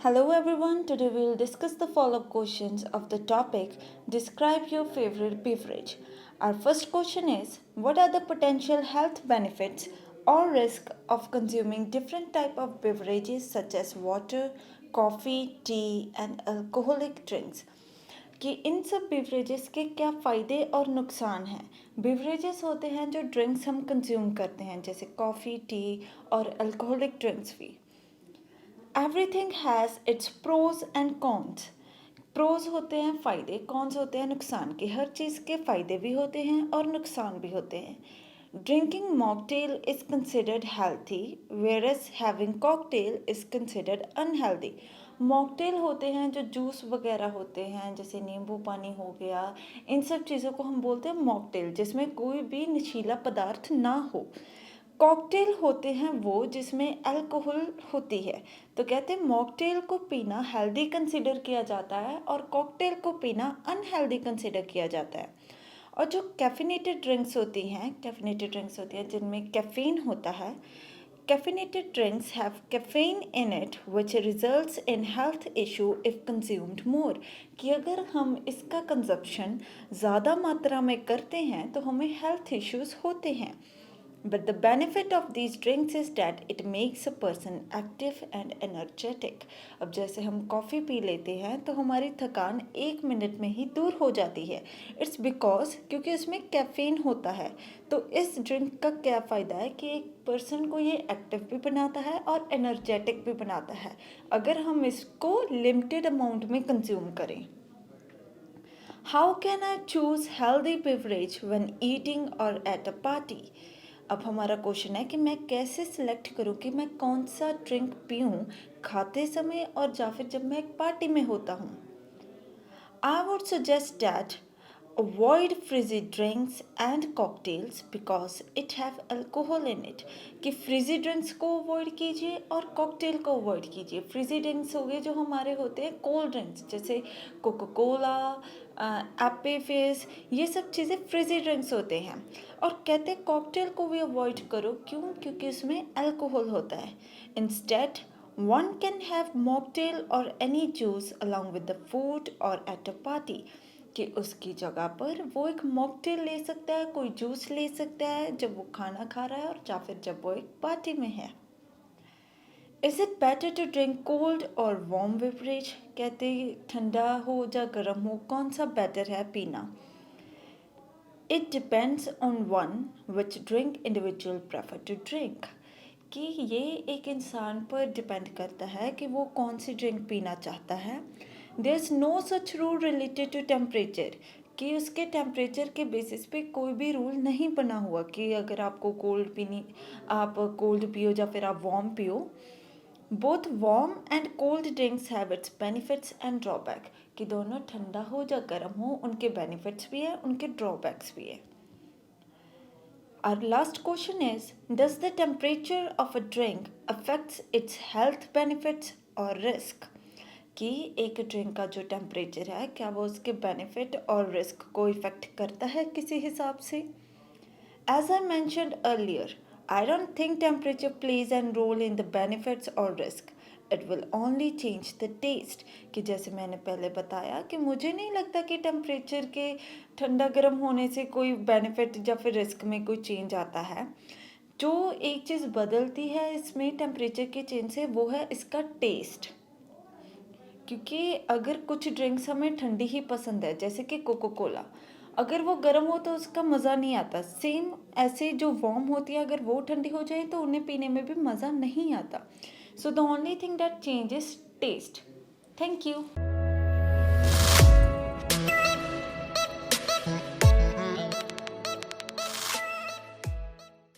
Hello everyone, today we will discuss the follow up questions of the topic Describe your favorite beverage. Our first question is what are the potential health benefits or risk of consuming different type of beverages such as water, coffee, tea and alcoholic drinks? कि इन सब beverages के क्या फ़ायदे और नुकसान हैं। Beverages होते हैं जो ड्रिंक्स हम कंज्यूम करते हैं जैसे कॉफ़ी टी और अल्कोहलिक ड्रिंक्स भी। Everything has its pros and cons. Pros होते हैं फ़ायदे, कॉन्स होते हैं नुकसान के। हर चीज़ के फ़ायदे भी होते हैं और नुकसान भी होते हैं। Drinking mocktail is considered healthy whereas having cocktail is considered unhealthy. Mocktail होते हैं जो जूस वगैरह होते हैं जैसे नींबू पानी हो गया, इन सब चीज़ों को हम बोलते हैं मॉकटेल जिसमें कोई भी नशीला पदार्थ ना हो। कॉकटेल होते हैं वो जिसमें अल्कोहल होती है। तो कहते हैं मॉकटेल को पीना हेल्दी कंसिडर किया जाता है और कॉकटेल को पीना अनहेल्दी कंसिडर किया जाता है। और जो कैफिनेटेड ड्रिंक्स होती हैं जिनमें कैफीन होता है। Caffeinated drinks have caffeine in it which results in health issue if consumed more. कि अगर हम इसका कंजप्शन ज़्यादा मात्रा में करते हैं तो हमें हेल्थ इश्यूज़ होते हैं। But the benefit of these drinks is that it makes a person active and energetic. अब जैसे हम कॉफ़ी पी लेते हैं तो हमारी थकान 1 मिनट में ही दूर हो जाती है। इट्स बिकॉज क्योंकि उसमें कैफ़ीन होता है। तो इस ड्रिंक का क्या फ़ायदा है कि एक पर्सन को ये एक्टिव भी बनाता है और एनर्जेटिक भी बनाता है अगर हम इसको लिमिटेड अमाउंट में कंज्यूम करें। How can I choose healthy beverage when eating और एट अ पार्टी? अब हमारा क्वेश्चन है कि मैं कैसे सिलेक्ट करूं कि मैं कौन सा ड्रिंक पीऊं खाते समय और या फिर जब मैं एक पार्टी में होता हूं। I would suggest that avoid frizzy drinks and cocktails because it have alcohol in it। कि फ्रिजी ड्रिंक्स को अवॉइड कीजिए और कॉकटेल को अवॉइड कीजिए। फ्रिजी ड्रिंक्स हो गए जो हमारे होते हैं कोल्ड ड्रिंक्स जैसे कोका कोला, एप्पी फिज, ये सब चीज़ें फ्रिजी ड्रिंक्स होते हैं। और कहते हैं कॉकटेल को भी अवॉइड करो, क्यों? क्योंकि उसमें अल्कोहल होता है। Instead one can have mocktail or any juice along with the food or at a party। कि उसकी जगह पर वो एक मॉकटेल ले सकता है, कोई जूस ले सकता है जब वो खाना खा रहा है और या फिर जब वो एक पार्टी में है। Is it better to drink cold और वार्म बेवरेज? कहते ठंडा हो या गर्म हो कौन सा बेटर है पीना? It depends on one which drink individual prefer to drink. कि ये एक इंसान पर डिपेंड करता है कि वो कौन सी ड्रिंक पीना चाहता है। There is no such rule related to temperature. कि उसके टेम्परेचर के बेसिस पे कोई भी रूल नहीं बना हुआ कि अगर आपको कोल्ड पीनी आप कोल्ड पियो या फिर आप वार्म पियो। Both warm and cold drinks have it's benefits and drawback. कि दोनों ठंडा हो या गर्म हो उनके बेनिफिट्स भी हैं, उनके ड्रॉबैक्स भी हैं। Our last question is, does the temperature of a drink affects its health benefits or risk? कि एक ड्रिंक का जो टेम्परेचर है क्या वो उसके बेनिफिट और रिस्क को इफ़ेक्ट करता है किसी हिसाब से? As I mentioned earlier, I don't think temperature plays a role in the benefits or risk. It will only change the taste। कि जैसे मैंने पहले बताया कि मुझे नहीं लगता कि टेम्परेचर के ठंडा गर्म होने से कोई बेनिफिट या फिर रिस्क में कोई चेंज आता है। जो एक चीज़ बदलती है इसमें टेम्परेचर के चेंज से वो है इसका टेस्ट। क्योंकि अगर कुछ ड्रिंक्स हमें ठंडी ही पसंद है जैसे कि कोको कोला, अगर वो गर्म हो तो उसका मज़ा नहीं आता। सेम ऐसे जो वार्म होती है अगर वो ठंडी हो जाए तो उन्हें पीने में भी मज़ा नहीं आता। So the only thing that changes taste. Thank you.